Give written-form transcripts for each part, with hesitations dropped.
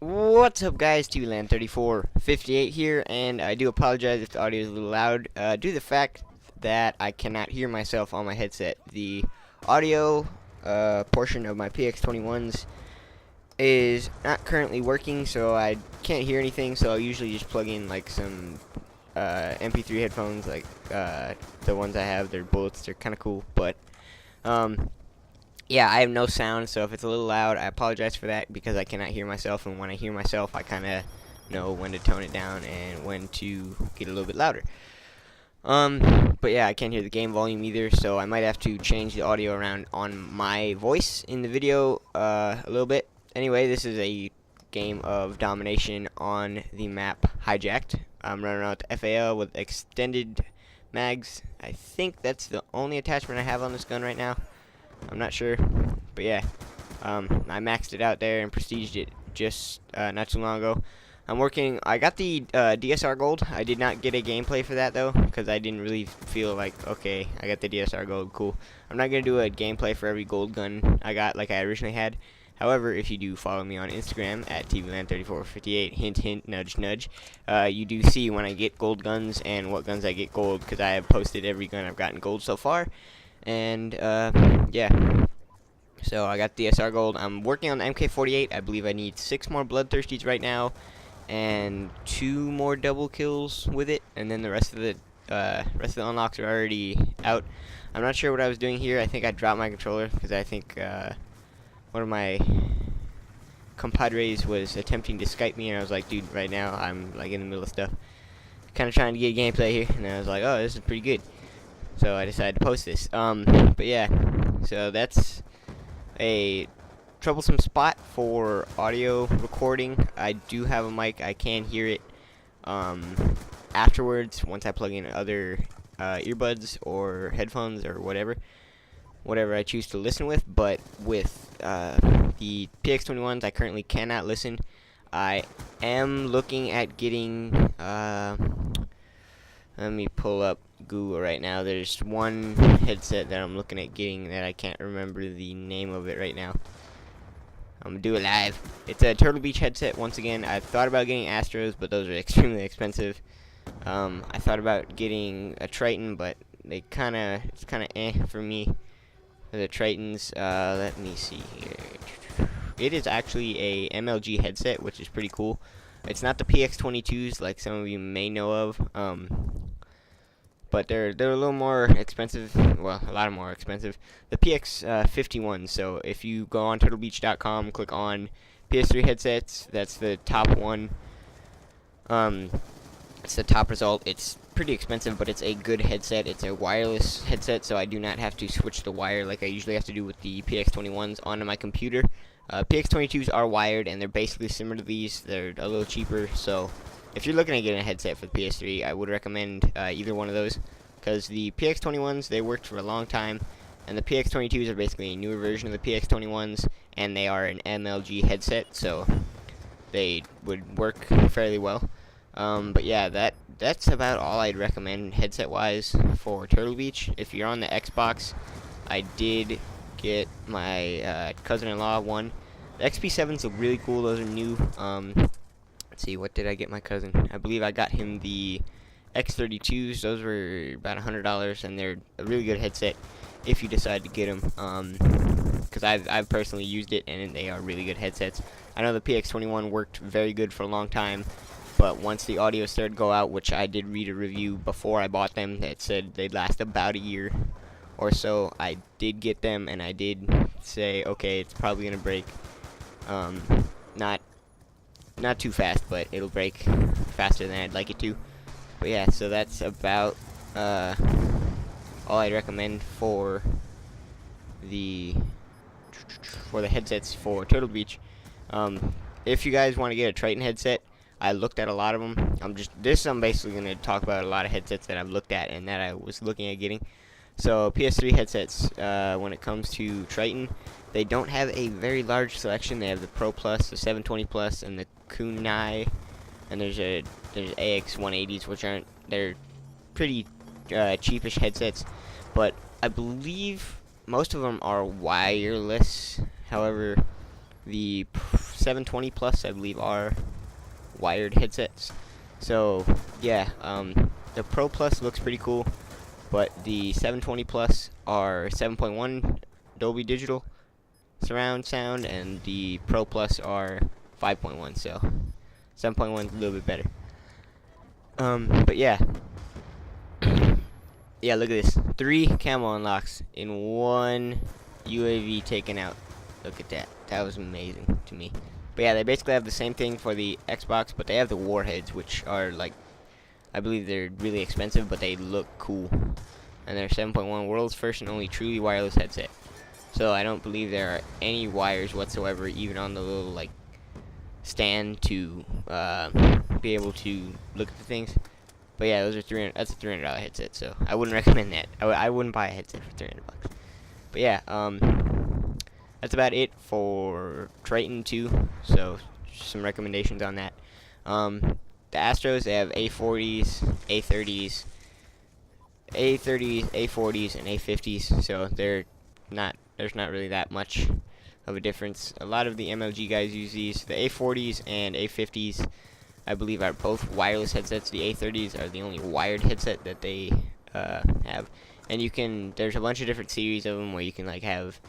What's up, guys? TVLand3458 here, and I do apologize if the audio is a little loud due to the fact that I cannot hear myself on my headset. The audio portion of my PX21s is not currently working, so I can't hear anything, so I'll usually just plug in like some MP3 headphones, like the ones I have. They're Bullets, they're kind of cool, but yeah, I have no sound, so if it's a little loud, I apologize for that because I cannot hear myself, and when I hear myself, I kind of know when to tone it down and when to get a little bit louder. But yeah, I can't hear the game volume either, so I might have to change the audio around on my voice in the video a little bit. Anyway, this is a game of domination on the map Hijacked. I'm running around with FAL with extended mags. I think that's the only attachment I have on this gun right now. I'm not sure, but yeah, I maxed it out there and prestiged it just not too long ago. I got the DSR gold. I did not get a gameplay for that though, because I didn't really feel like, okay, I got the DSR gold, cool. I'm not going to do a gameplay for every gold gun I got like I originally had. However, if you do follow me on Instagram at TVLand3458, hint hint, nudge nudge, you do see when I get gold guns and what guns I get gold, because I have posted every gun I've gotten gold so far. And yeah, so I got the SR gold. I'm working on the MK48. I believe I need 6 more bloodthirsties right now and 2 more double kills with it, and then the rest of the unlocks are already out. I'm not sure what I was doing here. I think I dropped my controller because I think one of my compadres was attempting to Skype me, and I was like, dude, right now I'm like in the middle of stuff, kind of trying to get gameplay here, and I was like, oh, this is pretty good. So I decided to post this. But yeah, so that's a troublesome spot for audio recording. I do have a mic. I can hear it afterwards once I plug in other earbuds or headphones or whatever I choose to listen with. But with the PX21s, I currently cannot listen. I am looking at getting let me pull up Google right now. There's one headset that I'm looking at getting that I can't remember the name of it right now. I'm gonna do it live. It's a Turtle Beach headset. Once again, I thought about getting Astros, but those are extremely expensive. I thought about getting a Triton, but it's kind of eh for me for the Tritons. Let me see here. It is actually a MLG headset, which is pretty cool. It's not the PX22s like some of you may know of. But they're a little more expensive. Well, a lot more expensive. The PX51. So if you go on turtlebeach.com, click on PS3 headsets. That's the top one. It's the top result. It's pretty expensive, but it's a good headset. It's a wireless headset, so I do not have to switch the wire like I usually have to do with the PX21s onto my computer. PX22s are wired, and they're basically similar to these. They're a little cheaper, so if you're looking at getting a headset for the PS3, I would recommend either one of those, because the PX21s, they worked for a long time, and the PX22s are basically a newer version of the PX21s, and they are an MLG headset, so they would work fairly well. But yeah, that's about all I'd recommend headset-wise for Turtle Beach. If you're on the Xbox, I did get my cousin-in-law one. The XP7s look really cool. Those are new. Let's see, what did I get my cousin? I believe I got him the X32s. Those were about $100, and they're a really good headset if you decide to get them. Because I've personally used it, and they are really good headsets. I know the PX21 worked very good for a long time, but once the audio started to go out, which I did read a review before I bought them that said they'd last about a year or so, I did get them, and I did say, okay, it's probably gonna break. Not too fast, but it'll break faster than I'd like it to. But yeah, so that's about all I'd recommend for the headsets for Turtle Beach. If you guys want to get a Triton headset, I looked at a lot of them. I'm basically going to talk about a lot of headsets that I've looked at and that I was looking at getting. So PS3 headsets, when it comes to Triton, they don't have a very large selection. They have the Pro Plus, the 720 Plus, and the Kunai, and there's AX180s, which they're pretty cheapish headsets, but I believe most of them are wireless. However, the 720 Plus, I believe, are wired headsets. So yeah, the Pro Plus looks pretty cool, but the 720 Plus are 7.1 Dolby Digital surround sound, and the Pro Plus are 5.1. So 7.1 is a little bit better. But yeah, yeah. Look at this: 3 camo unlocks in one UAV taken out. Look at that. That was amazing to me. But yeah, they basically have the same thing for the Xbox, but they have the Warheads, which are like, I believe they're really expensive, but they look cool. And they're 7.1, world's first and only truly wireless headset. So I don't believe there are any wires whatsoever, even on the little like stand to be able to look at the things. But yeah, those are that's a $300 headset, so I wouldn't recommend that. I wouldn't buy a headset for $300. But yeah, that's about it for Triton 2. So some recommendations on that. The Astros, they have A40s, A30s, A30s, A40s, and A50s. So there's not really that much of a difference. A lot of the MLG guys use these. The A40s and A50s, I believe, are both wireless headsets. The A30s are the only wired headset that they have. And there's a bunch of different series of them where you can like have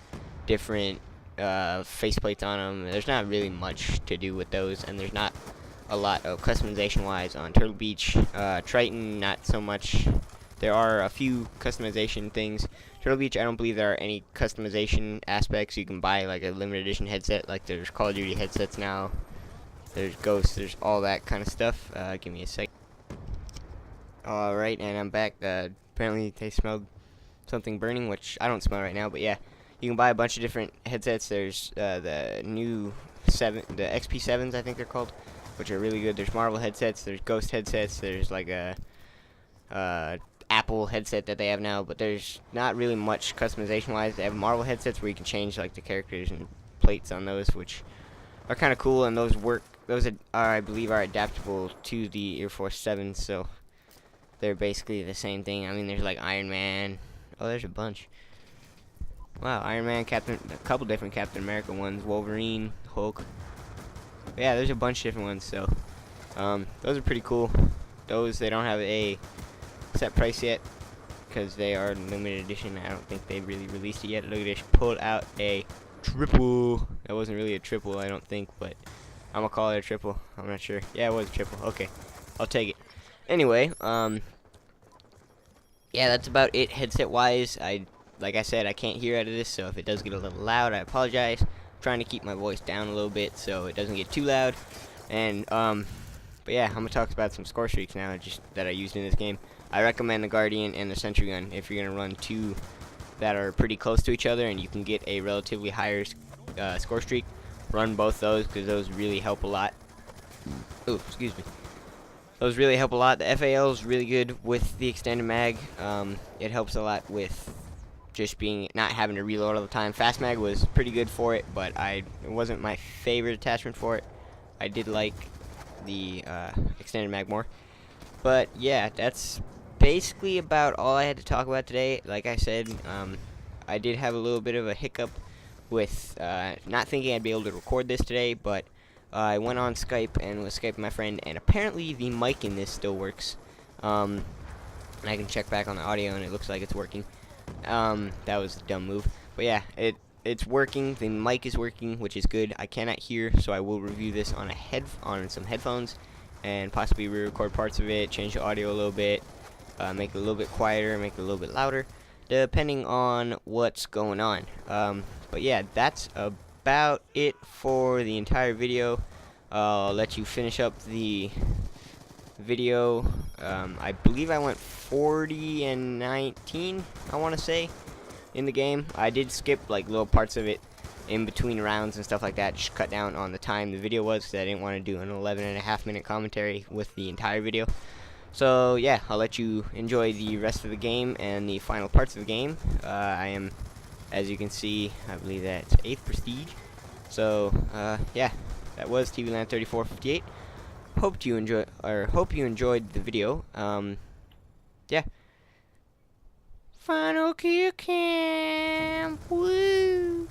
different faceplates on them. There's not really much to do with those, and there's not a lot of customization wise on Turtle Beach. Triton, not so much. There are a few customization things. Turtle Beach, I don't believe there are any customization aspects. You can buy like a limited edition headset, like there's Call of Duty headsets now. There's Ghosts, there's all that kind of stuff. Give me a sec. Alright, and I'm back. Apparently they smelled something burning, which I don't smell right now, but yeah. You can buy a bunch of different headsets. There's the new the XP7s, I think they're called, which are really good. There's Marvel headsets, there's Ghost headsets, there's like a Apple headset that they have now, but there's not really much customization wise. They have Marvel headsets where you can change like the characters and plates on those, which are kind of cool, and those I believe are adaptable to the Air Force 7, so they're basically the same thing. I mean, there's like Iron Man. Oh, there's a bunch. Wow, Iron Man, a couple different Captain America ones, Wolverine, Hulk. But yeah, there's a bunch of different ones, so those are pretty cool. Those, they don't have a set price yet because they are limited edition. I don't think they've really released it yet. Look at this, pulled out a triple. That wasn't really a triple, I don't think, but I'm gonna call it a triple. I'm not sure. Yeah, it was a triple. Okay, I'll take it. Anyway, yeah, that's about it headset wise. Like I said, I can't hear out of this, so if it does get a little loud, I apologize. I'm trying to keep my voice down a little bit so it doesn't get too loud. And but yeah, I'm gonna talk about some score streaks now, just that I used in this game. I recommend the Guardian and the Sentry Gun if you're gonna run two that are pretty close to each other and you can get a relatively higher score streak. Run both those because those really help a lot. Oh, excuse me. Those really help a lot. The FAL is really good with the extended mag. It helps a lot with just not having to reload all the time. Fast mag was pretty good for it, but it wasn't my favorite attachment for it. I did like the extended mag more. But yeah, that's basically about all I had to talk about today. Like I said, I did have a little bit of a hiccup with not thinking I'd be able to record this today, but I went on Skype and was Skyping my friend, and apparently the mic in this still works. And I can check back on the audio, and it looks like it's working. That was a dumb move, but yeah, it's working. The mic is working, which is good. I cannot hear, so I will review this on some headphones, and possibly re-record parts of it, change the audio a little bit, make it a little bit quieter, make it a little bit louder, depending on what's going on. But yeah, that's about it for the entire video. I'll let you finish up the video. I believe I went 40 and 19, I want to say, in the game. I did skip like little parts of it in between rounds and stuff like that, just cut down on the time the video was because I didn't want to do an 11.5-minute commentary with the entire video. So yeah, I'll let you enjoy the rest of the game and the final parts of the game. I am, as you can see, I believe that's 8th Prestige. So yeah, that was TVLand 3458. Hope you enjoyed the video. Yeah. Final kill cam. Woo.